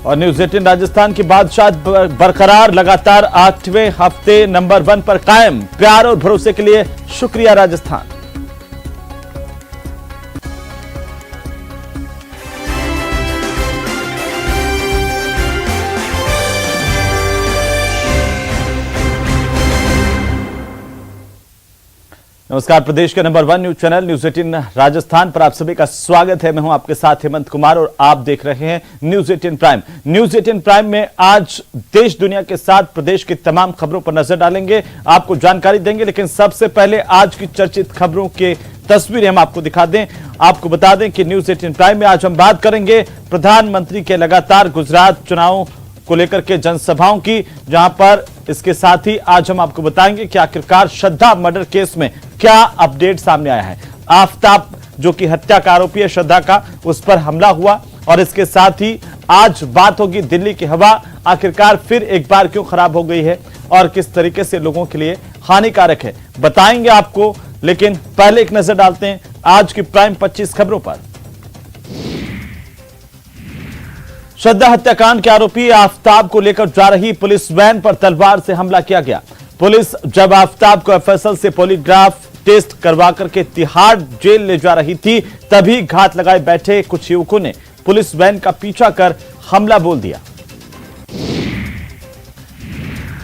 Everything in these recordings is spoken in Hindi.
और न्यूज 18 राजस्थान की बादशाह बरकरार, लगातार 8वें हफ्ते नंबर 1 पर कायम। प्यार और भरोसे के लिए शुक्रिया राजस्थान। नमस्कार, प्रदेश के number 1 news channel news 18 Rajasthan पर आप सभी का स्वागत है। मैं हूं आपके साथ हेमंत कुमार और आप देख रहे हैं न्यूज 18 प्राइम। न्यूज 18 प्राइम में आज देश दुनिया के साथ प्रदेश की तमाम खबरों पर नजर डालेंगे, आपको जानकारी देंगे। लेकिन सबसे पहले आज की चर्चित खबरों के तस्वीरें हम आपको दिखा दें। आपको बता दें कि न्यूज 18 प्राइम में आज हम बात करेंगे प्रधानमंत्री के लगातार गुजरात चुनाव को लेकर के जनसभाओं की, जहां पर इसके साथ ही आज हम आपको बताएंगे कि आखिरकार श्रद्धा मर्डर केस में क्या अपडेट सामने आया है। आफ्ताब जो कि हत्या का आरोपी है श्रद्धा का, उस पर हमला हुआ और इसके साथ ही आज बात होगी दिल्ली की हवा आखिरकार फिर एक बार क्यों खराब हो गई है और किस तरीके से लोगों के लिए हानिकारक है, बताएंगे आपको। लेकिन पहले एक नजर डालते हैं आज की प्राइम 25 खबरों पर। श्रद्धा हत्याकांड के आरोपी आफ्ताब को लेकर जा रही पुलिस वैन पर तलवार से हमला किया गया। पुलिस जब आफ्ताब को एफएसएल से पॉलीग्राफ टेस्ट करवा करके तिहाड़ जेल ले जा रही थी, तभी घात लगाए बैठे कुछ युवकों ने पुलिस वैन का पीछा कर हमला बोल दिया।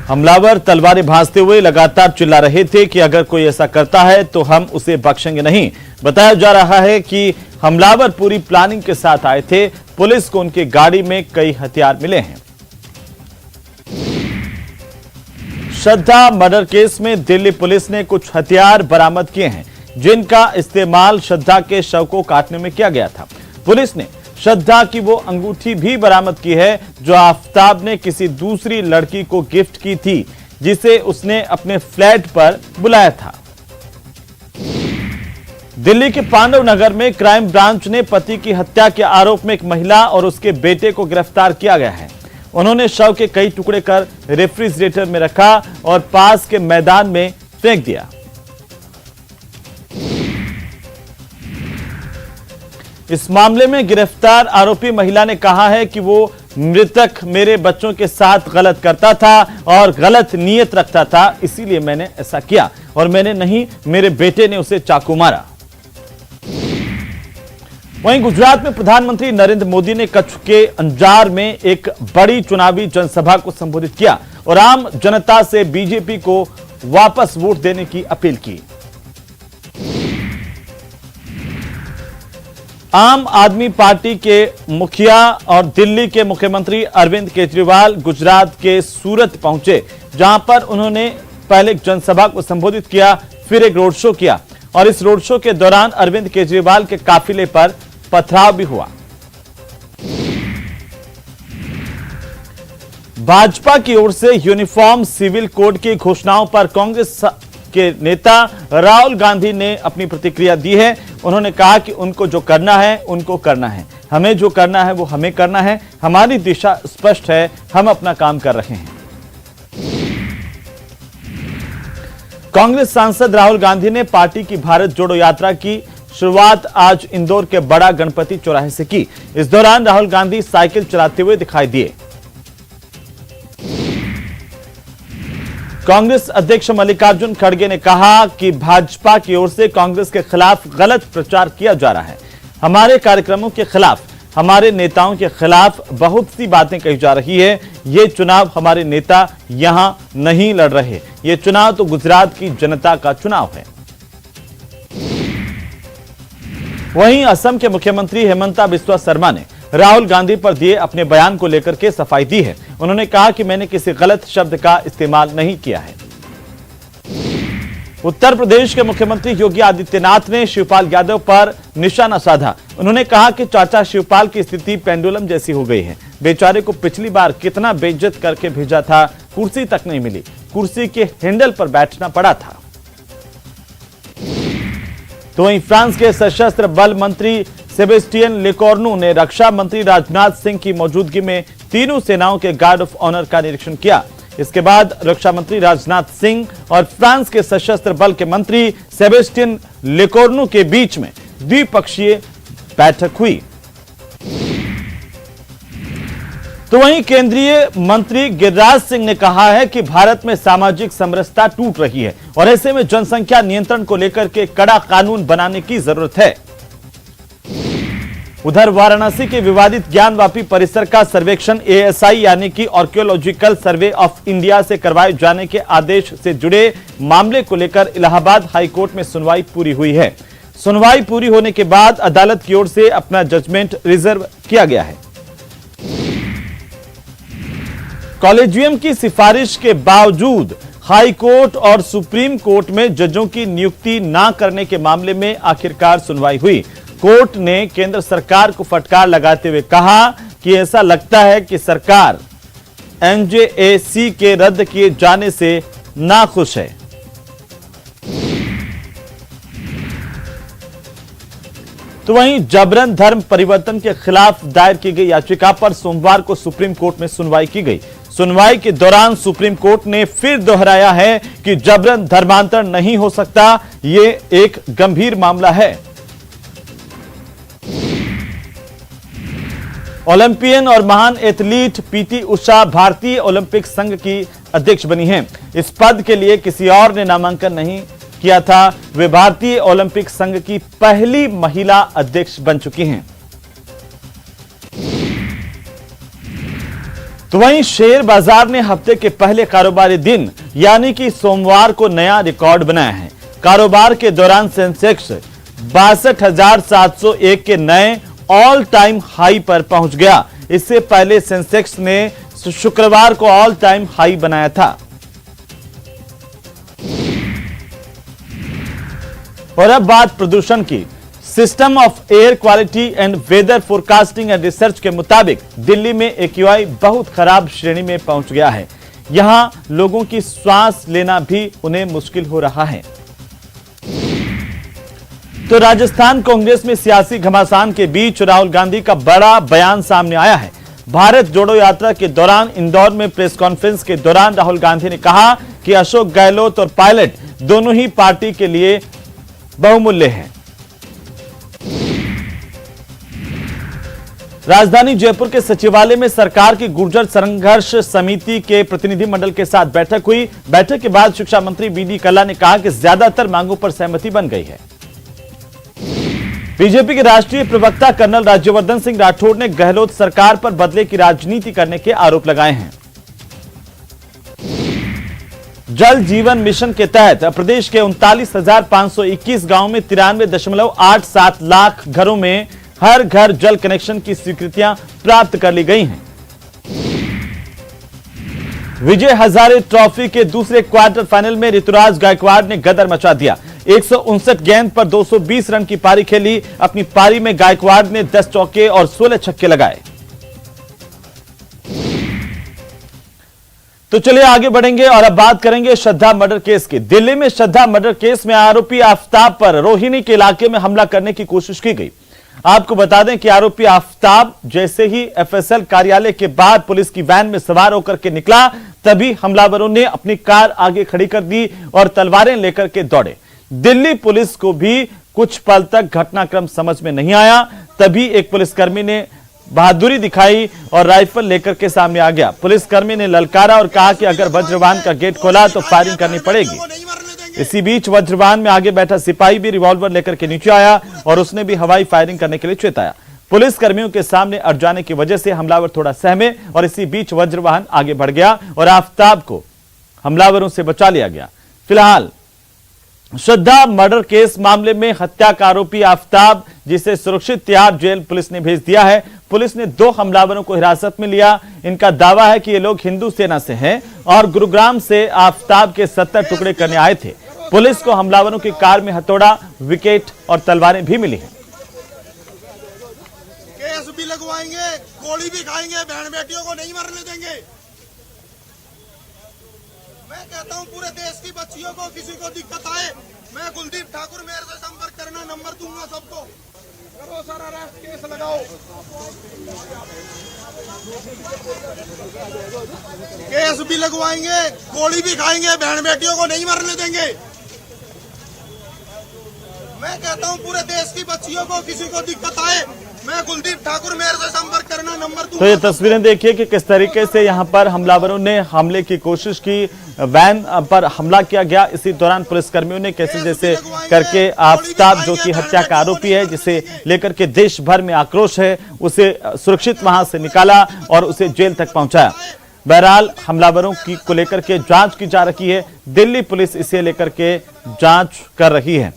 हमलावर तलवारें भांजते हुए लगातार चिल्ला रहे थे कि अगर कोई ऐसा करता है तो हम उसे बख्शेंगे नहीं। बताया जा रहा है कि हमलावर पूरी प्लानिंग के साथ आए थे। पुलिस को उनकी गाड़ी में कई हथियार मिले हैं। श्रद्धा मर्डर केस में दिल्ली पुलिस ने कुछ हथियार बरामद किए हैं, जिनका इस्तेमाल श्रद्धा के शव को काटने में किया गया था। पुलिस ने श्रद्धा की वो अंगूठी भी बरामद की है जो आफ्ताब ने किसी दूसरी लड़की को गिफ्ट की थी, जिसे उसने अपने फ्लैट पर बुलाया था। दिल्ली के पांडव नगर में क्राइम ब्रांच ने पति की हत्या के आरोप में एक महिला और उसके बेटे को गिरफ्तार किया गया है। उन्होंने शव के कई टुकड़े कर रेफ्रिजरेटर में रखा और पास के मैदान में फेंक दिया। इस मामले में गिरफ्तार आरोपी महिला ने कहा है कि वो मृतक मेरे बच्चों के साथ गलत करता था और गलत नीयत रखता था, इसीलिए मैंने ऐसा किया और मैंने नहीं, मेरे बेटे ने उसे चाकू मारा। वहीं गुजरात में प्रधानमंत्री नरेंद्र मोदी ने कच्छ के अंजार में एक बड़ी चुनावी जनसभा को संबोधित किया और आम जनता से बीजेपी को वापस वोट देने की अपील की। आम आदमी पार्टी के मुखिया और दिल्ली के मुख्यमंत्री अरविंद केजरीवाल गुजरात के सूरत पहुंचे, जहां पर उन्होंने पहले एक जनसभा को संबोधित किया, फिर एक रोड शो किया और इस रोड शो के दौरान अरविंद केजरीवाल के काफिले पर पथराव भी हुआ। भाजपा की ओर से यूनिफॉर्म सिविल कोड की घोषणाओं पर कांग्रेस के नेता राहुल गांधी ने अपनी प्रतिक्रिया दी है। उन्होंने कहा कि उनको जो करना है उनको करना है, हमें जो करना है वो हमें करना है, हमारी दिशा स्पष्ट है, हम अपना काम कर रहे हैं। कांग्रेस सांसद राहुल गांधी ने पार्टी की भारत जोड़ो यात्रा की शुरुआत आज इंदौर के बड़ा गणपति चौराहे से की। इस दौरान राहुल गांधी साइकिल चलाते हुए दिखाई दिए। कांग्रेस अध्यक्ष मल्लिकार्जुन खड़गे ने कहा कि भाजपा की ओर से कांग्रेस के खिलाफ गलत प्रचार किया जा रहा है। हमारे कार्यक्रमों के खिलाफ, हमारे नेताओं के खिलाफ बहुत सी बातें कही जा रही है। ये चुनाव हमारे नेता यहां नहीं लड़ रहे, ये चुनाव तो गुजरात की जनता का चुनाव है। वहीं असम के मुख्यमंत्री हेमंता बिस्वा शर्मा ने राहुल गांधी पर दिए अपने बयान को लेकर के सफाई दी है। उन्होंने कहा कि मैंने किसी गलत शब्द का इस्तेमाल नहीं किया है। उत्तर प्रदेश के मुख्यमंत्री योगी आदित्यनाथ ने शिवपाल यादव पर निशाना साधा। उन्होंने कहा कि चाचा शिवपाल की स्थिति पेंडुलम जैसी हो गई है। बेचारे को पिछली बार कितना बेइज्जत करके भेजा था, कुर्सी तक नहीं मिली, कुर्सी के हैंडल पर बैठना पड़ा था। तो वहीं फ्रांस के सशस्त्र बल मंत्री सेबेस्टियन लेकॉर्नू ने रक्षा मंत्री राजनाथ सिंह की मौजूदगी में तीनों सेनाओं के गार्ड ऑफ ऑनर का निरीक्षण किया। इसके बाद रक्षा मंत्री राजनाथ सिंह और फ्रांस के सशस्त्र बल के मंत्री सेबेस्टियन लेकॉर्नू के बीच में द्विपक्षीय बैठक हुई। तो वहीं केंद्रीय मंत्री गिरिराज सिंह ने कहा है कि भारत में सामाजिक समरसता टूट रही है और ऐसे में जनसंख्या नियंत्रण को लेकर के कड़ा कानून बनाने की जरूरत है। उधर वाराणसी के विवादित ज्ञानवापी परिसर का सर्वेक्षण एएसआई यानी कि आर्कियोलॉजिकल सर्वे ऑफ इंडिया से करवाए जाने के आदेश से जुड़े मामले को लेकर इलाहाबाद हाईकोर्ट में सुनवाई पूरी हुई है। सुनवाई पूरी होने के बाद अदालत की ओर से अपना जजमेंट रिजर्व किया गया है। कॉलेजियम की सिफारिश के बावजूद हाई कोर्ट और सुप्रीम कोर्ट में जजों की नियुक्ति न करने के मामले में आखिरकार सुनवाई हुई। कोर्ट ने केंद्र सरकार को फटकार लगाते हुए कहा कि ऐसा लगता है कि सरकार एनजेएसी के रद्द किए जाने से नाखुश है। तो वहीं जबरन धर्म परिवर्तन के खिलाफ दायर की गई याचिका पर सोमवार को सुप्रीम कोर्ट में सुनवाई की गई। सुनवाई के दौरान सुप्रीम कोर्ट ने फिर दोहराया है कि जबरन धर्मांतरण नहीं हो सकता, ये एक गंभीर मामला है। ओलंपियन और महान एथलीट पीटी उषा भारतीय ओलंपिक संघ की अध्यक्ष बनी हैं। इस पद के लिए किसी और ने नामांकन नहीं किया था। वे भारतीय ओलंपिक संघ की पहली महिला अध्यक्ष बन चुकी हैं। तो वहीं शेयर बाजार ने हफ्ते के पहले कारोबारी दिन यानी कि सोमवार को नया रिकॉर्ड बनाया है। कारोबार के दौरान सेंसेक्स 62,701 के नए ऑल टाइम हाई पर पहुंच गया। इससे पहले सेंसेक्स ने शुक्रवार को ऑल टाइम हाई बनाया था। और अब बात प्रदूषण की। System of air quality and weather forecasting and research के मुताबिक दिल्ली में एक्यूआई बहुत खराब श्रेणी में पहुंच गया है। यहां लोगों की सांस लेना भी उन्हें मुश्किल हो रहा है। तो राजस्थान कांग्रेस में सियासी घमासान के बीच राहुल गांधी का बड़ा बयान सामने आया है। भारत जोड़ो यात्रा के दौरान इंदौर में प्रेस कॉन्फ्रेंस के दौरान राहुल गांधी ने कहा कि अशोक गहलोत और पायलट दोनों ही पार्टी के लिए बहुमूल्य हैं। राजधानी जयपुर के सचिवालय में सरकार की गुर्जर संघर्ष समिति के प्रतिनिधि मंडल के साथ बैठक हुई। बैठक के बाद शिक्षा मंत्री बीडी कल्ला ने कहा कि ज्यादातर मांगों पर सहमति बन गई है। बीजेपी के राष्ट्रीय प्रवक्ता कर्नल राज्यवर्धन सिंह राठौड़ ने गहलोत सरकार पर बदले की राजनीति करने के आरोप लगाए हैं। जल जीवन मिशन के तहत प्रदेश के 39,521 गांवों में 93.87 लाख घरों में हर घर जल कनेक्शन की स्वीकृतियां प्राप्त कर ली गई हैं। विजय हजारे ट्रॉफी के दूसरे क्वार्टर फाइनल में ऋतुराज गायकवाड़ ने गदर मचा दिया। 159 गेंद पर 220 रन की पारी खेली। अपनी पारी में गायकवाड़ ने 10 चौके और 16 छक्के लगाए। तो चलिए आगे बढ़ेंगे और अब बात करेंगे श्रद्धा मर्डर केस की। दिल्ली में श्रद्धा मर्डर केस में आरोपी आफताब पर रोहिणी के इलाके में हमला करने की कोशिश की गई। आपको बता दें कि आरोपी आफताब जैसे ही एफएसएल कार्यालय के बाद पुलिस की वैन में सवार होकर के निकला, तभी हमलावरों ने अपनी कार आगे खड़ी कर दी और तलवारें लेकर के दौड़े। दिल्ली पुलिस को भी कुछ पल तक घटनाक्रम समझ में नहीं आया। तभी एक पुलिसकर्मी ने बहादुरी दिखाई और राइफल लेकर के सामने आ गया। पुलिसकर्मी ने ललकारा और कहा कि अगर वज्रवाहन का गेट खोला तो फायरिंग करनी पड़ेगी। इसी बीच वज्रवाहन में आगे बैठा सिपाही भी रिवॉल्वर लेकर के नीचे आया और उसने भी हवाई फायरिंग करने के लिए चेताया। पुलिस कर्मियों के सामने अड़ जाने की वजह से हमलावर थोड़ा सहमे और इसी बीच वज्रवाहन आगे बढ़ गया और आफताब को हमलावरों से बचा लिया गया। फिलहाल श्रद्धा मर्डर केस मामले में हत्या का आरोपी आफताब, जिसे सुरक्षित तिहाड़ जेल पुलिस ने भेज दिया है। पुलिस ने 2 हमलावरों को हिरासत में लिया। इनका दावा है कि ये लोग हिंदू सेना से हैं और गुरुग्राम से आफताब के 70 टुकड़े करने आए थे। पुलिस को हमलावरों की कार में हथौड़ा, विकेट और तलवारें भी मिली हैं। केस भी लगवाएंगे, गोली भी खाएंगे, बहन बेटियों को नहीं मरने देंगे। मैं कहता हूं पूरे देश की बच्चियों को किसी को दिक्कत आए, मैं कुलदीप ठाकुर मेरे से संपर्क करना, नंबर दूंगा सबको। करो सर अरेस्ट, केस लगाओ। केस भी लगवाएंगे, गोली भी खाएंगे, बहन बेटियों को नहीं मरने देंगे। मैं कहता हूं पूरे देश की बच्चियों को किसी को दिक्कत आए, मैं कुलदीप ठाकुर, मेरे से संपर्क करना, नंबर दूंगा। तो ये तस्वीरें देखिए कि किस तरीके से यहाँ पर हमलावरों ने हमले की कोशिश की, वैन पर हमला किया गया। इसी दौरान पुलिसकर्मियों ने कैसे जैसे करके आफताब, जो कि हत्या का आरोपी है, जिसे लेकर के देश भर में आक्रोश है, उसे सुरक्षित वहां से निकाला और उसे जेल तक पहुंचाया। बहरहाल हमलावरों की को लेकर के जांच की जा रही है। दिल्ली पुलिस इसे लेकर के जांच कर रही है।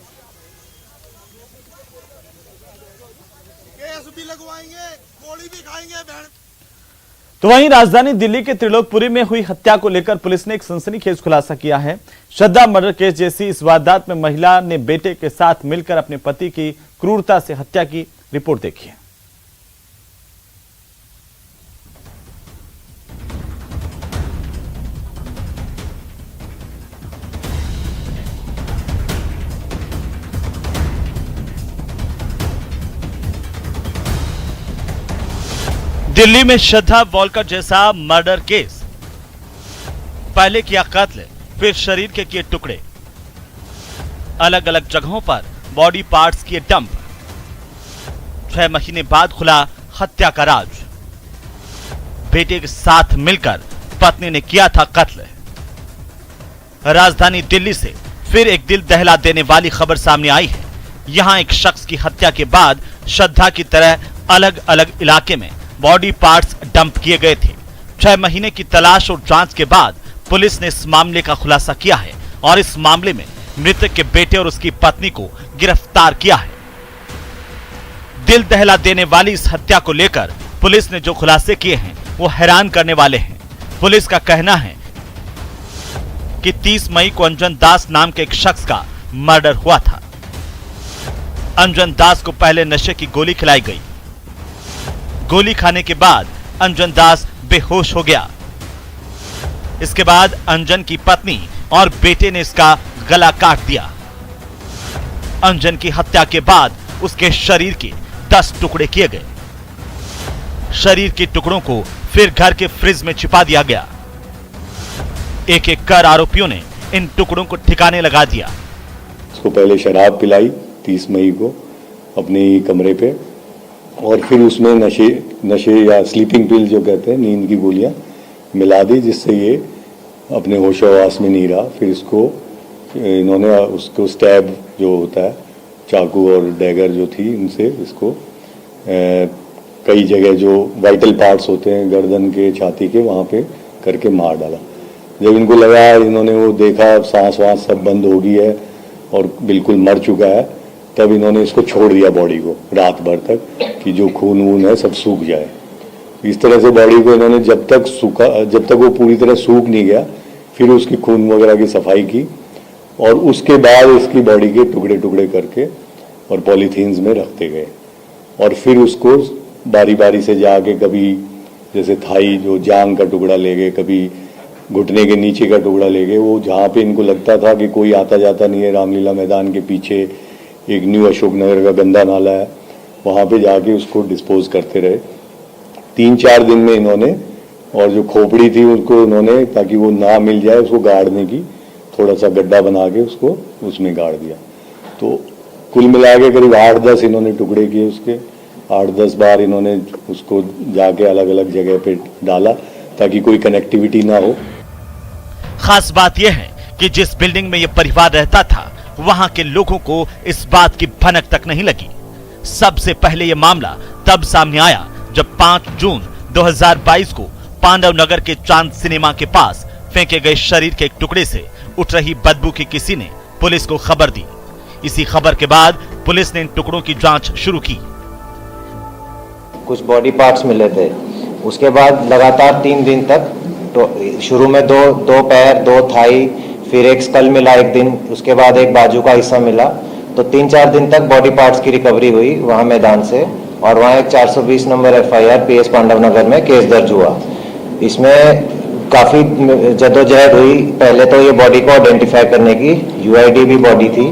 केस भी लगवाएंगे, गोली भी खाएंगे। तो वहीं राजधानी दिल्ली के त्रिलोकपुरी में हुई हत्या को लेकर पुलिस ने एक सनसनीखेज खुलासा किया है। श्रद्धा मर्डर केस जैसी इस वारदात में महिला ने बेटे के साथ मिलकर अपने पति की क्रूरता से हत्या की। रिपोर्ट देखिए। दिल्ली में श्रद्धा वॉलकर जैसा मर्डर केस, पहले किया कत्ल, फिर शरीर के किए टुकड़े, अलग अलग जगहों पर बॉडी पार्ट्स किए डंप, 6 महीने बाद खुला हत्या का राज। बेटे के साथ मिलकर पत्नी ने किया था कत्ल। राजधानी दिल्ली से फिर एक दिल दहला देने वाली खबर सामने आई है। यहां एक शख्स की हत्या के बाद श्रद्धा की तरह अलग अलग इलाके में बॉडी पार्ट्स डंप किए गए थे। 6 महीने की तलाश और जांच के बाद पुलिस ने इस मामले का खुलासा किया है और इस मामले में मृतक के बेटे और उसकी पत्नी को गिरफ्तार किया है। दिल दहला देने वाली इस हत्या को लेकर पुलिस ने जो खुलासे किए हैं वो हैरान करने वाले हैं। पुलिस का कहना है कि 30 मई को अंजन दास नाम के एक शख्स का मर्डर हुआ था। अंजन दास को पहले नशे की गोली खिलाई गई। गोली खाने के बाद अंजन दास बेहोश हो गया। इसके बाद अंजन की पत्नी और बेटे ने इसका गला काट दिया। अंजन की हत्या के बाद उसके शरीर के 10 टुकड़े किए गए। शरीर के टुकड़ों को फिर घर के फ्रिज में छिपा दिया गया। एक एक कर आरोपियों ने इन टुकड़ों को ठिकाने लगा दिया। उसको पहले शराब पिलाई 30 मई को अपने कमरे पे, और फिर उसमें नशे या स्लीपिंग पिल जो कहते हैं, नींद की गोलियां मिला दी, जिससे ये अपने होशोहवास में नहीं रहा। फिर इसको इन्होंने उसको स्टैब जो होता है, चाकू और डैगर जो थी, इनसे इसको कई जगह जो वाइटल पार्ट्स होते हैं गर्दन के, छाती के, वहाँ पे करके मार डाला। जब इनको लगा, इन्होंने वो देखा सांस वास सब बंद हो गई है और बिल्कुल मर चुका है, तब इन्होंने इसको छोड़ दिया बॉडी को रात भर तक, कि जो खून वून है सब सूख जाए। इस तरह से बॉडी को इन्होंने जब तक वो पूरी तरह सूख नहीं गया, फिर उसकी खून वगैरह की सफाई की और उसके बाद इसकी बॉडी के टुकड़े टुकड़े करके और पॉलीथीन्स में रखते गए। और फिर उसको बारी बारी से जाके कभी जैसे थाई जो जांग का टुकड़ा ले गए, कभी घुटने के नीचे का टुकड़ा ले गए। वो जहाँ पे इनको लगता था कि कोई आता जाता नहीं है, रामलीला मैदान के पीछे एक न्यू अशोक नगर का गंदा नाला है, वहाँ पे जाके उसको डिस्पोज करते रहे। 3-4 दिन में इन्होंने, और जो खोपड़ी थी उसको इन्होंने, ताकि वो ना मिल जाए, उसको गाड़ने की थोड़ा सा गड्ढा बना के उसको उसमें गाड़ दिया। तो कुल मिला के करीब 8-10 इन्होंने टुकड़े किए उसके। 8-10 बार इन्होंने उसको जाके अलग अलग जगह पे डाला ताकि कोई कनेक्टिविटी ना हो। खास बात यह है कि जिस बिल्डिंग में यह परिवार रहता था, वहां के लोगों को इस बात की भनक तक नहीं लगी। सबसे पहले यह मामला तब सामने आया जब 5 जून 2022 को पांडव नगर के चांद सिनेमा के पास फेंके गए शरीर के एक टुकड़े से उठ रही बदबू की किसी ने पुलिस को खबर दी। इसी खबर के बाद पुलिस ने इन टुकड़ों की जांच शुरू की। कुछ बॉडी पार्ट्स मिले थे। उसके बाद लगातार 3 दिन तक, तो शुरू में दो पैर, 2 थाई, फिर एक स्कल मिला एक दिन, उसके बाद एक बाजू का हिस्सा मिला। तो 3-4 दिन तक बॉडी पार्ट्स की रिकवरी हुई वहाँ मैदान से, और वहाँ एक 420 नंबर FIR PS पांडव नगर में केस दर्ज हुआ। इसमें काफ़ी जद्दोजहद हुई। पहले तो ये बॉडी को आइडेंटिफाई करने की, UID भी बॉडी थी,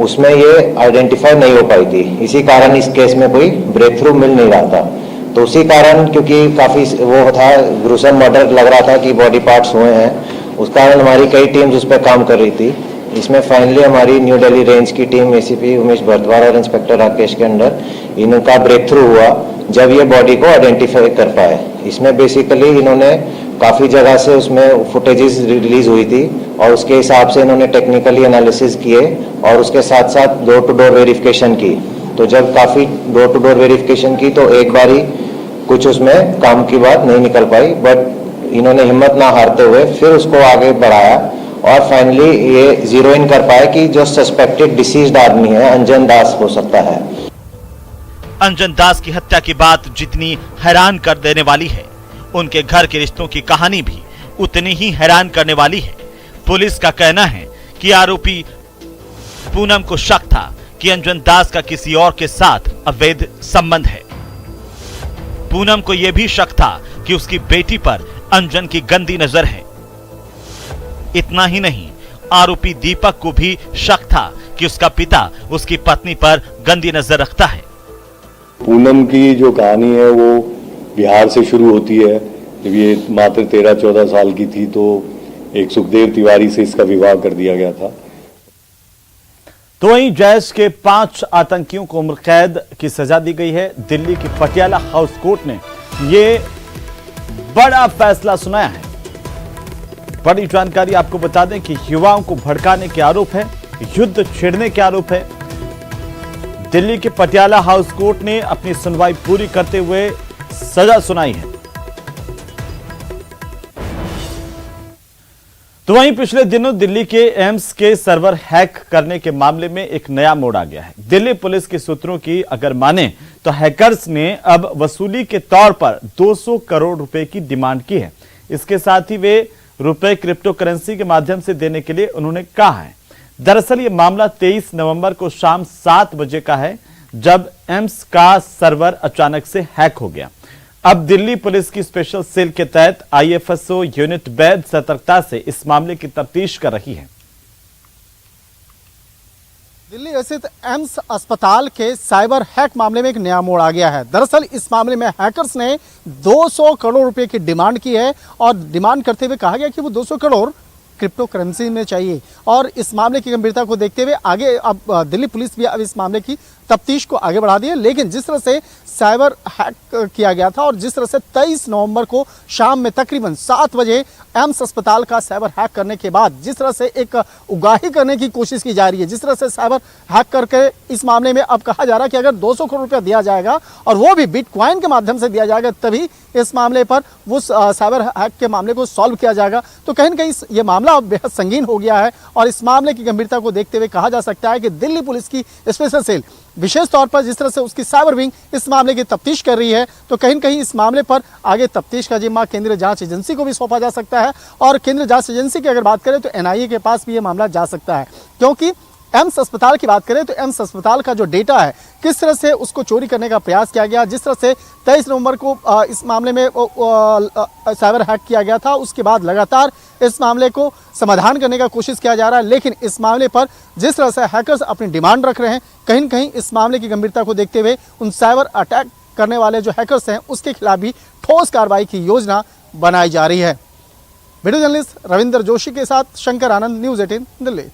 उसमें ये आइडेंटिफाई नहीं हो पाई थी। इसी कारण इस केस में कोई ब्रेक थ्रू मिल नहीं रहा था। तो उसी कारण, क्योंकि काफ़ी वो था, ग्रुसम मर्डर लग रहा था कि बॉडी पार्ट्स हुए हैं, उस कारण हमारी कई टीम्स उस पर काम कर रही थी। इसमें फाइनली हमारी न्यू दिल्ली रेंज की टीम एसीपी उमेश भरद्वाज और इंस्पेक्टर राकेश के अंडर इनका ब्रेक थ्रू हुआ जब ये बॉडी को आइडेंटिफाई कर पाए। इसमें बेसिकली इन्होंने काफ़ी जगह से उसमें फुटेजेस रिलीज हुई थी और उसके हिसाब से इन्होंने टेक्निकली एनालिसिस किए और उसके साथ साथ डोर टू डोर वेरिफिकेशन की। तो जब काफ़ी डोर टू डोर वेरिफिकेशन की तो एक बारी कुछ उसमें काम की बात नहीं निकल पाई, बट इन्होंने हिम्मत ना हारते हुए फिर उसको आगे बढ़ाया और फाइनली ये जीरो इन कर पाए कि जो सस्पेक्टेड डिसीज्ड आदमी है अंजन दास हो सकता है। अंजन दास की हत्या की बात जितनी हैरान कर देने वाली है, उनके घर के रिश्तों की कहानी भी उतनी ही हैरान करने वाली है। पुलिस का कहना है कि आरोपी पूनम को शक था कि अंजन दास का किसी और के साथ अवैध संबंध है। पूनम को यह भी शक था कि उसकी बेटी पर अंजन की गंदी नजर है। इतना ही नहीं, आरोपी दीपक को भी शक था कि उसका पिता उसकी पत्नी पर गंदी नजर रखता है। पूनम की जो कहानी है वो बिहार से शुरू होती है। जब ये मात्र 13-14 साल की थी तो एक सुखदेव तिवारी से इसका विवाह कर दिया गया था। तो वहीं जैश के 5 आतंकियों को उम्र कैद की सजा दी गई है। दिल्ली की पटियाला हाउस कोर्ट ने यह बड़ा फैसला सुनाया है। बड़ी जानकारी आपको बता दें कि युवाओं को भड़काने के आरोप है, युद्ध छेड़ने के आरोप है। दिल्ली के पटियाला हाउस कोर्ट ने अपनी सुनवाई पूरी करते हुए सजा सुनाई है। तो वहीं पिछले दिनों दिल्ली के एम्स के सर्वर हैक करने के मामले में एक नया मोड़ आ गया है। दिल्ली पुलिस के सूत्रों की अगर माने तो हैकर्स ने अब वसूली के तौर पर 200 करोड़ रुपए की डिमांड की है। इसके साथ ही वे रुपए क्रिप्टो करेंसी के माध्यम से देने के लिए उन्होंने कहा है। दरअसल यह मामला 23 नवंबर को शाम 7 बजे का है, जब एम्स का सर्वर अचानक से हैक हो गया। अब दिल्ली पुलिस की स्पेशल सेल के तहत आईएफएसओ यूनिट बेहद सतर्कता से इस मामले की तफ्तीश कर रही है। दिल्ली स्थित एम्स अस्पताल के साइबर हैक मामले में एक नया मोड़ आ गया है। दरअसल इस मामले में हैकर्स ने 200 करोड़ रुपए की डिमांड की है और डिमांड करते हुए कहा गया कि वो 200 करोड़ क्रिप्टो करेंसी में चाहिए। और इस मामले की गंभीरता को देखते हुए आगे अब दिल्ली पुलिस भी अब इस मामले की तफ्तीश को आगे बढ़ा दी है। लेकिन जिस तरह से साइबर हैक किया गया था और जिस तरह से 23 नवंबर को शाम में तकरीबन 7 बजे एम्स अस्पताल का साइबर हैक करने के बाद जिस तरह से एक उगाही करने की कोशिश की जा रही है, जिस तरह से साइबर हैक करके इस मामले में अब कहा जा रहा है कि अगर 200 करोड़ रुपया दिया जाएगा और वो भी बिटकॉइन के माध्यम से दिया जाएगा तभी इस मामले पर वो साइबर हैक के मामले को सॉल्व किया जाएगा। तो कहीं ना कहीं ये मामला अब बेहद संगीन हो गया है और इस मामले की गंभीरता को देखते हुए कहा जा सकता है कि दिल्ली पुलिस की स्पेशल सेल विशेष तौर पर जिस तरह से उसकी साइबर विंग इस मामले की तफ्तीश कर रही है, तो कहीं न कहीं इस मामले पर आगे तफ्तीश का जिम्मा केंद्रीय जांच एजेंसी को भी सौंपा जा सकता है। और केंद्रीय जांच एजेंसी की अगर बात करें तो एनआईए के पास भी ये मामला जा सकता है, क्योंकि एम्स अस्पताल की बात करें तो एम्स अस्पताल का जो डेटा है किस तरह से उसको चोरी करने का प्रयास किया गया, जिस तरह से 23 नवंबर को इस मामले में साइबर हैक किया गया था, उसके बाद लगातार इस मामले को समाधान करने का कोशिश किया जा रहा है। लेकिन इस मामले पर जिस तरह से हैकर्स अपनी डिमांड रख रहे हैं, कहीं न कहीं इस मामले की गंभीरता को देखते हुए उन साइबर अटैक करने वाले जो हैकर्स हैं उसके खिलाफ भी ठोस कार्रवाई की योजना बनाई जा रही है। वीडियो जर्नलिस्ट रविंदर जोशी के साथ शंकर आनंद, न्यूज़ 18 दिल्ली।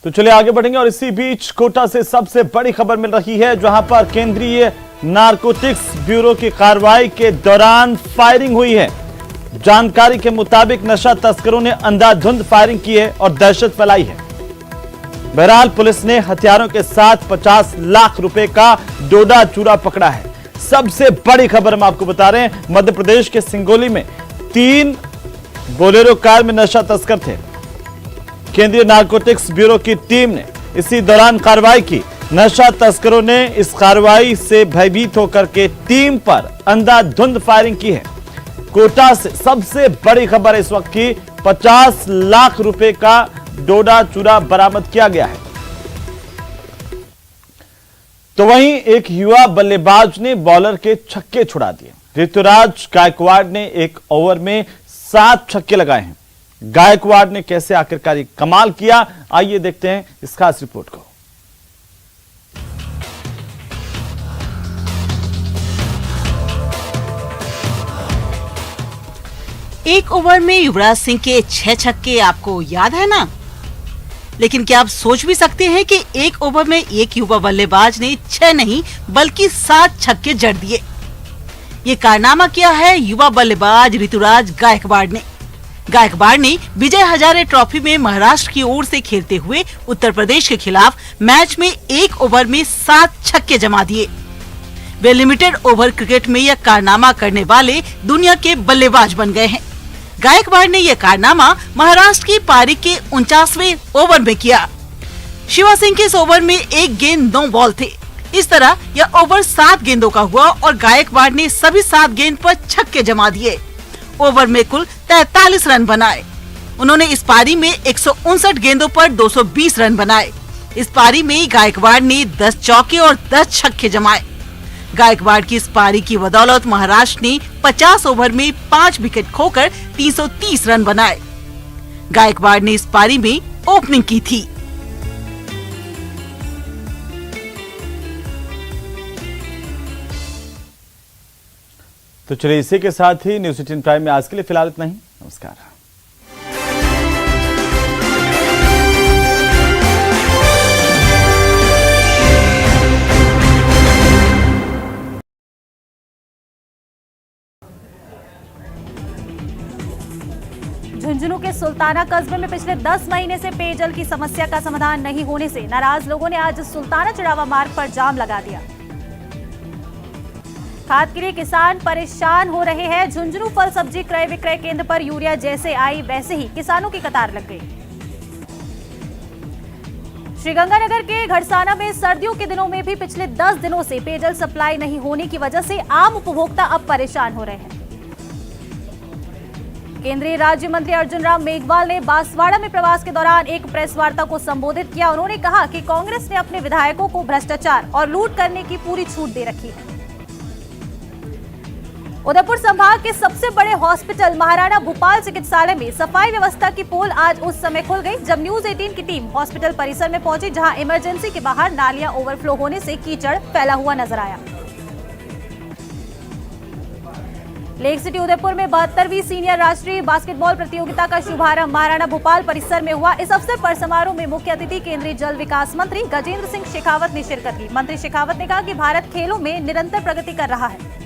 तो चलिए आगे बढ़ेंगे और इसी बीच कोटा से सबसे बड़ी खबर मिल रही है, जहां पर केंद्रीय नारकोटिक्स ब्यूरो की कार्रवाई के दौरान फायरिंग हुई है। जानकारी के मुताबिक नशा तस्करों ने अंधाधुंध फायरिंग की है और दहशत फैलाई है। बहरहाल पुलिस ने हथियारों के साथ 50 लाख रुपए का डोडा चूरा पकड़ा है। सबसे बड़ी खबर हम आपको बता रहे हैं, मध्य प्रदेश के सिंगोली में 3 बोलेरो कार में नशा तस्कर थे। केंद्रीय नारकोटिक्स ब्यूरो की टीम ने इसी दौरान कार्रवाई की। नशा तस्करों ने इस कार्रवाई से भयभीत होकर के टीम पर अंधाधुंध फायरिंग की है। कोटा से सबसे बड़ी खबर इस वक्त की, 50 लाख रुपए का डोडा चूरा बरामद किया गया है। तो वहीं एक युवा बल्लेबाज ने बॉलर के छक्के छुड़ा दिए। ऋतुराज गायकवाड़ ने एक ओवर में 7 छक्के लगाए हैं। गायकवाड़ ने कैसे आखिरकार कमाल किया, आइए देखते हैं इस खास रिपोर्ट को। एक ओवर में युवराज सिंह के 6 छक्के आपको याद है ना? लेकिन क्या आप सोच भी सकते हैं कि एक ओवर में एक युवा बल्लेबाज ने 6 नहीं बल्कि 7 छक्के जड़ दिए। ये कारनामा किया है युवा बल्लेबाज ऋतुराज गायकवाड़ ने। गायकवाड़ ने विजय हजारे ट्रॉफी में महाराष्ट्र की ओर से खेलते हुए उत्तर प्रदेश के खिलाफ मैच में एक ओवर में 7 छक्के जमा दिए। वे लिमिटेड ओवर क्रिकेट में यह कारनामा करने वाले दुनिया के बल्लेबाज बन गए हैं। गायकवाड़ ने यह कारनामा महाराष्ट्र की पारी के 49वें ओवर में किया। शिवा सिंह के इस ओवर में 1 गेंद 9 बॉल थे। इस तरह यह ओवर 7 गेंदों का हुआ और गायकवाड़ ने सभी 7 गेंद पर छक्के जमा दिए। ओवर में कुल 43 रन बनाए। उन्होंने इस पारी में 159 गेंदों पर 220 रन बनाए। इस पारी में गायकवाड़ ने 10 चौके और 10 छक्के जमाए। गायकवाड़ की इस पारी की बदौलत महाराष्ट्र ने 50 ओवर में 5 विकेट खोकर 330 रन बनाए। गायकवाड़ ने इस पारी में ओपनिंग की थी। तो चलिए इसी के साथ ही न्यूज़ 18 प्राइम में आज के लिए फिलहाल इतना ही। नमस्कार। झुंझुनू के सुल्ताना कस्बे में पिछले 10 महीने से पेयजल की समस्या का समाधान नहीं होने से नाराज लोगों ने आज सुल्ताना चढ़ावा मार्ग पर जाम लगा दिया। खाद के लिए किसान परेशान हो रहे हैं। झुंझुनू फल सब्जी क्रय विक्रय केंद्र पर यूरिया जैसे आई वैसे ही किसानों की कतार लग गई। श्रीगंगानगर के घड़साना में सर्दियों के दिनों में भी पिछले 10 दिनों से पेयजल सप्लाई नहीं होने की वजह से आम उपभोक्ता अब परेशान हो रहे हैं। केंद्रीय राज्य मंत्री अर्जुन राम मेघवाल ने बांसवाड़ा में प्रवास के दौरान एक प्रेस वार्ता को संबोधित किया। उन्होंने कहा कि कांग्रेस ने अपने विधायकों को भ्रष्टाचार और लूट करने की पूरी छूट दे रखी है। उदयपुर संभाग के सबसे बड़े हॉस्पिटल महाराणा भूपाल चिकित्सालय में सफाई व्यवस्था की पोल आज उस समय खुल गई जब न्यूज 18 की टीम हॉस्पिटल परिसर में पहुंची, जहां इमरजेंसी के बाहर नालियां ओवरफ्लो होने से कीचड़ फैला हुआ नजर आया। लेक सिटी उदयपुर में 72वीं सीनियर राष्ट्रीय बास्केटबॉल प्रतियोगिता का शुभारंभ महाराणा भोपाल परिसर में हुआ। इस अवसर पर समारोह में मुख्य अतिथि केंद्रीय जल विकास मंत्री गजेंद्र सिंह शेखावत ने शिरकत की। मंत्री शेखावत ने कहा कि भारत खेलों में निरंतर प्रगति कर रहा है।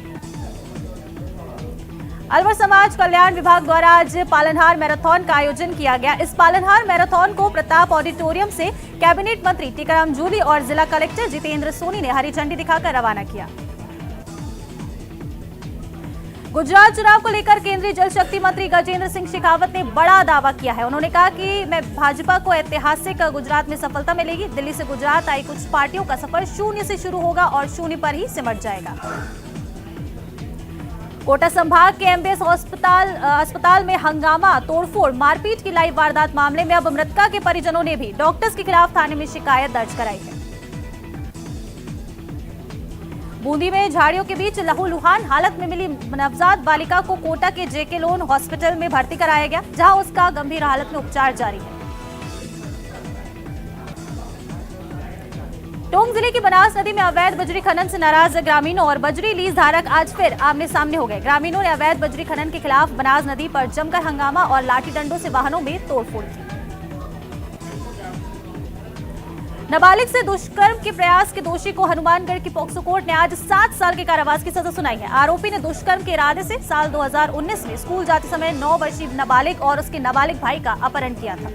अलवर समाज कल्याण विभाग द्वारा आज पालनहार मैराथन का आयोजन किया गया। इस पालनहार मैराथन को प्रताप ऑडिटोरियम से कैबिनेट मंत्री टीकाराम जूली और जिला कलेक्टर जितेंद्र सोनी ने हरी झंडी दिखाकर रवाना किया। गुजरात चुनाव को लेकर केंद्रीय जल शक्ति मंत्री गजेंद्र सिंह शेखावत ने बड़ा दावा किया है। उन्होंने कहा कि मैं भाजपा को ऐतिहासिक गुजरात में सफलता मिलेगी। दिल्ली से गुजरात आई कुछ पार्टियों का सफर शून्य से शुरू होगा और शून्य पर ही सिमट जाएगा। कोटा संभाग के एमबीएस अस्पताल में हंगामा, तोड़फोड़, मारपीट की लाइव वारदात मामले में अब मृतका के परिजनों ने भी डॉक्टर्स के खिलाफ थाने में शिकायत दर्ज कराई है। बूंदी में झाड़ियों के बीच लहूलुहान हालत में मिली नवजात बालिका को कोटा के जेके लोन हॉस्पिटल में भर्ती कराया गया, जहां उसका गंभीर हालत में उपचार जारी है। टोंक जिले की बनास नदी में अवैध बजरी खनन से नाराज ग्रामीणों और बजरी लीज धारक आज फिर आमने सामने हो गए। ग्रामीणों ने अवैध बजरी खनन के खिलाफ बनास नदी पर जमकर हंगामा और लाठी डंडों से वाहनों में तोड़फोड़ की। नाबालिग से दुष्कर्म के प्रयास के दोषी को हनुमानगढ़ की पॉक्सो कोर्ट ने आज 7 साल के कारावास की सजा सुनाई है। आरोपी ने दुष्कर्म के इरादे से साल 2019 में स्कूल जाते समय 9 वर्षीय नाबालिग और उसके नाबालिग भाई का अपहरण किया था।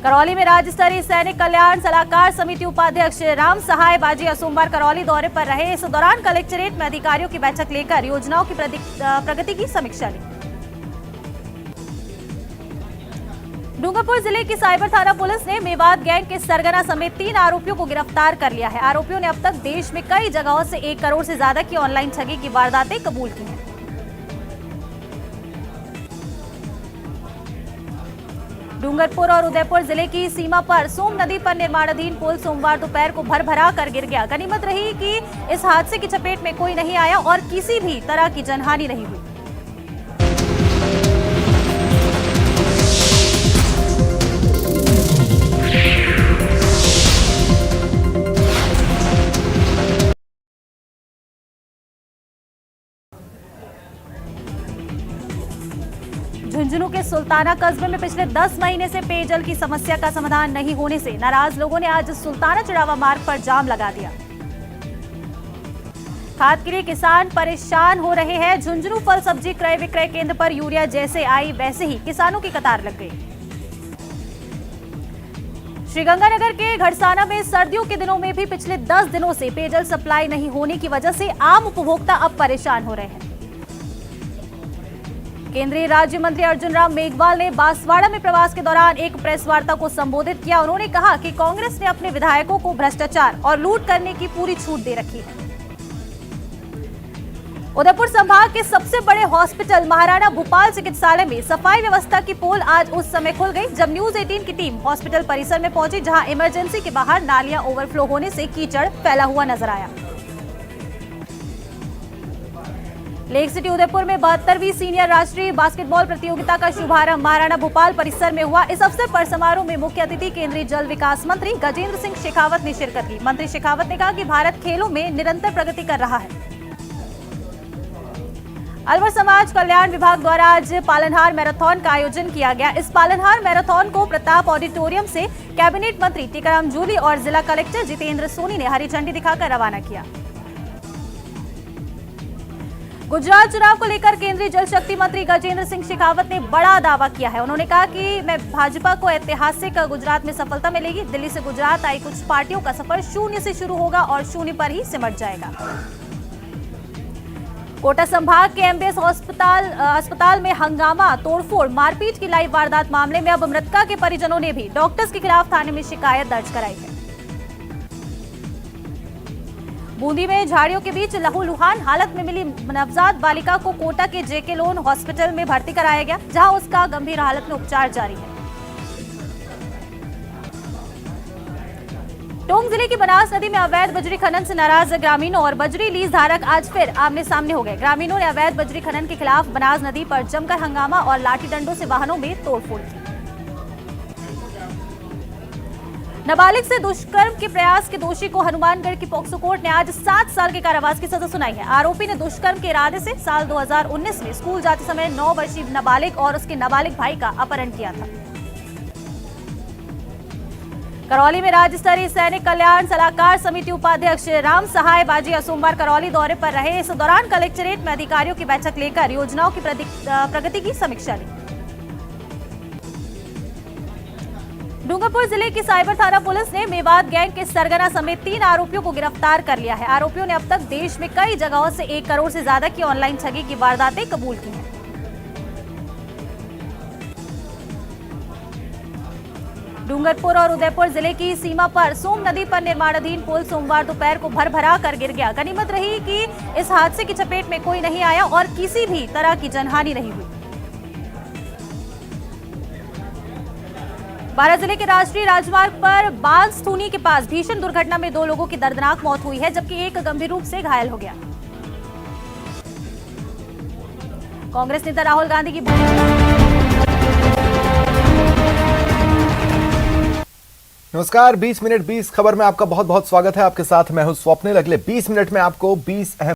करौली में राज्य स्तरीय सैनिक कल्याण सलाहकार समिति उपाध्यक्ष राम सहाय बाजिया सोमवार करौली दौरे पर रहे। इस दौरान कलेक्ट्रेट में अधिकारियों की बैठक लेकर योजनाओं की प्रगति की समीक्षा ली। डूंगरपुर जिले की साइबर थाना पुलिस ने मेवात गैंग के सरगना समेत 3 आरोपियों को गिरफ्तार कर लिया है। आरोपियों ने अब तक देश में कई जगहों से 1 करोड़ से ज्यादा की ऑनलाइन ठगी की वारदातें कबूल की हैं। डूंगरपुर और उदयपुर जिले की सीमा पर सोम नदी पर निर्माणाधीन पुल सोमवार दोपहर को भरभरा कर गिर गया। गनीमत रही कि इस हादसे की चपेट में कोई नहीं आया और किसी भी तरह की जनहानि नहीं हुई। झुंझुनू के सुल्ताना कस्बे में पिछले 10 महीने से पेयजल की समस्या का समाधान नहीं होने से नाराज लोगों ने आज सुल्ताना चढ़ावा मार्ग पर जाम लगा दिया। खाद के लिए किसान परेशान हो रहे हैं। झुंझुनू फल सब्जी क्रय विक्रय केंद्र पर यूरिया जैसे आई वैसे ही किसानों की कतार लग गई। श्रीगंगानगर के घड़साना में सर्दियों के दिनों में भी पिछले 10 दिनों से पेयजल सप्लाई नहीं होने की वजह से आम उपभोक्ता अब परेशान हो रहे हैं। केंद्रीय राज्य मंत्री अर्जुन राम मेघवाल ने बांसवाड़ा में प्रवास के दौरान एक प्रेस वार्ता को संबोधित किया। उन्होंने कहा कि कांग्रेस ने अपने विधायकों को भ्रष्टाचार और लूट करने की पूरी छूट दे रखी है। उदयपुर संभाग के सबसे बड़े हॉस्पिटल महाराणा भूपाल चिकित्सालय में सफाई व्यवस्था की पोल आज उस समय खुल गई जब न्यूज 18 की टीम हॉस्पिटल परिसर में पहुंची, जहां इमरजेंसी के बाहर नालियां ओवरफ्लो होने से कीचड़ फैला हुआ नजर आया। लेक सिटी उदयपुर में 72वीं सीनियर राष्ट्रीय बास्केटबॉल प्रतियोगिता का शुभारंभ महाराणा भूपाल परिसर में हुआ। इस अवसर पर समारोह में मुख्य अतिथि केंद्रीय जल विकास मंत्री गजेंद्र सिंह शेखावत ने शिरकत की। मंत्री शेखावत ने कहा कि भारत खेलों में निरंतर प्रगति कर रहा है। अलवर समाज कल्याण विभाग द्वारा आज पालनहार मैराथन का आयोजन किया गया। इस पालनहार मैराथन को प्रताप ऑडिटोरियम से कैबिनेट मंत्री टीकाराम जूली और जिला कलेक्टर जितेंद्र सोनी ने हरी झंडी दिखाकर रवाना किया। गुजरात चुनाव को लेकर केंद्रीय जल शक्ति मंत्री गजेंद्र सिंह शेखावत ने बड़ा दावा किया है। उन्होंने कहा कि मैं भाजपा को ऐतिहासिक गुजरात में सफलता मिलेगी। दिल्ली से गुजरात आई कुछ पार्टियों का सफर शून्य से शुरू होगा और शून्य पर ही सिमट जाएगा। कोटा संभाग के एमबीएस अस्पताल में हंगामा, तोड़फोड़, मारपीट की लाइव वारदात मामले में अब मृतका के परिजनों ने भी डॉक्टर्स के खिलाफ थाने में शिकायत दर्ज कराई है। बूंदी में झाड़ियों के बीच लहूलुहान हालत में मिली नवजात बालिका को कोटा के जेके लोन हॉस्पिटल में भर्ती कराया गया, जहां उसका गंभीर हालत में उपचार जारी है। टोंक जिले की बनास नदी में अवैध बजरी खनन से नाराज ग्रामीणों और बजरी लीज धारक आज फिर आमने सामने हो गए। ग्रामीणों ने अवैध बजरी खनन के खिलाफ बनास नदी पर जमकर हंगामा और लाठी डंडों से वाहनों में तोड़फोड़ की। नाबालिग से दुष्कर्म के प्रयास के दोषी को हनुमानगढ़ की पॉक्सो कोर्ट ने आज 7 साल के कारावास की सजा सुनाई है। आरोपी ने दुष्कर्म के इरादे से साल 2019 में स्कूल जाते समय 9 वर्षीय नाबालिग और उसके नाबालिग भाई का अपहरण किया था। करौली में राज्य स्तरीय सैनिक कल्याण सलाहकार समिति उपाध्यक्ष राम सहाय बाजिया सोमवार करौली दौरे पर रहे। इस दौरान कलेक्ट्रेट में अधिकारियों की बैठक लेकर योजनाओं की प्रगति की समीक्षा ली। डूंगरपुर जिले की साइबर थाना पुलिस ने मेवात गैंग के सरगना समेत 3 आरोपियों को गिरफ्तार कर लिया है। आरोपियों ने अब तक देश में कई जगहों से 1 करोड़ से ज्यादा की ऑनलाइन ठगी की वारदातें कबूल की हैं। डूंगरपुर और उदयपुर जिले की सीमा पर सोम नदी पर निर्माणाधीन पुल सोमवार दोपहर को भर कर गिर गया। गनीमत रही कि इस हादसे की चपेट में कोई नहीं आया और किसी भी तरह की जनहानि नहीं हुई। बारां जिले के राष्ट्रीय राजमार्ग पर बांसथूनी के पास भीषण दुर्घटना में 2 लोगों की दर्दनाक मौत हुई है, जबकि एक गंभीर रूप से घायल हो गया। कांग्रेस नेता राहुल गांधी की नमस्कार, 20 मिनट 20 खबर में आपका बहुत बहुत स्वागत है। आपके साथ मैं हूं स्वप्निल। अगले 20 मिनट में आपको 20 अहम